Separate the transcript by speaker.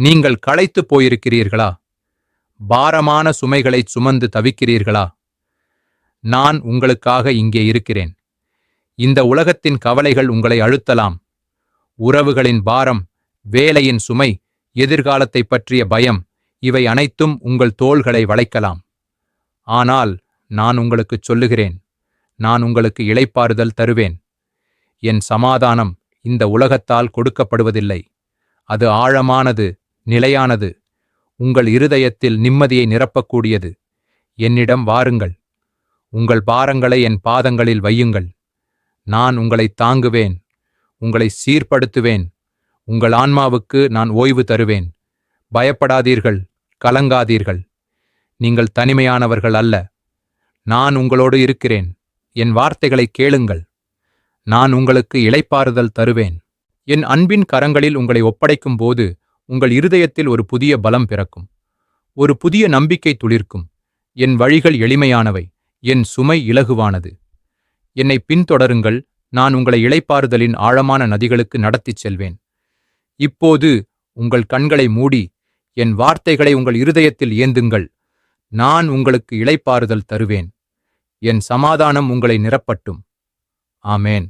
Speaker 1: நீங்கள் களைத்துப் போயிருக்கிறீர்களா? பாரமான சுமைகளைச் சுமந்து தவிக்கிறீர்களா? நான் உங்களுக்காக இங்கே இருக்கிறேன். இந்த உலகத்தின் கவலைகள் உங்களை அழுத்தலாம். உறவுகளின் பாரம், வேலையின் சுமை, எதிர்காலத்தைப் பற்றிய பயம், இவை அனைத்தும் உங்கள் தோள்களை வளைக்கலாம். ஆனால் நான் உங்களுக்குச் சொல்லுகிறேன், நான் உங்களுக்கு இளைப்பாறுதல் தருவேன். என் சமாதானம் இந்த உலகத்தால் கொடுக்கப்படுவதில்லை. அது ஆழமானது, நிலையானது, உங்கள் இருதயத்தில் நிம்மதியை நிரப்பக்கூடியது. என்னிடம் வாருங்கள். உங்கள் பாரங்களை என் பாதங்களில் வையுங்கள். நான் உங்களை தாங்குவேன், உங்களை சீர்படுத்துவேன். உங்கள் ஆன்மாவுக்கு நான் ஓய்வு தருவேன். பயப்படாதீர்கள், கலங்காதீர்கள். நீங்கள் தனிமையானவர்கள் அல்ல. நான் உங்களோடு இருக்கிறேன். என் வார்த்தைகளை கேளுங்கள். நான் உங்களுக்கு இளைப்பாறுதல் தருவேன். என் அன்பின் கரங்களில் உங்களை ஒப்படைக்கும் போது உங்கள் இருதயத்தில் ஒரு புதிய பலம் பிறக்கும். ஒரு புதிய நம்பிக்கை துளிர்க்கும். என் வழிகள் எளிமையானவை, என் சுமை இலகுவானது. என்னை பின்தொடருங்கள், நான் உங்களை இளைப்பாறுதலின் ஆழமான நதிகளுக்கு நடத்திச் செல்வேன். இப்போது உங்கள் கண்களை மூடி என் வார்த்தைகளை உங்கள் இருதயத்தில் ஏந்துங்கள். நான் உங்களுக்கு இளைப்பாறுதல் தருவேன். என் சமாதானம் உங்களை நிரப்பட்டும். ஆமேன்.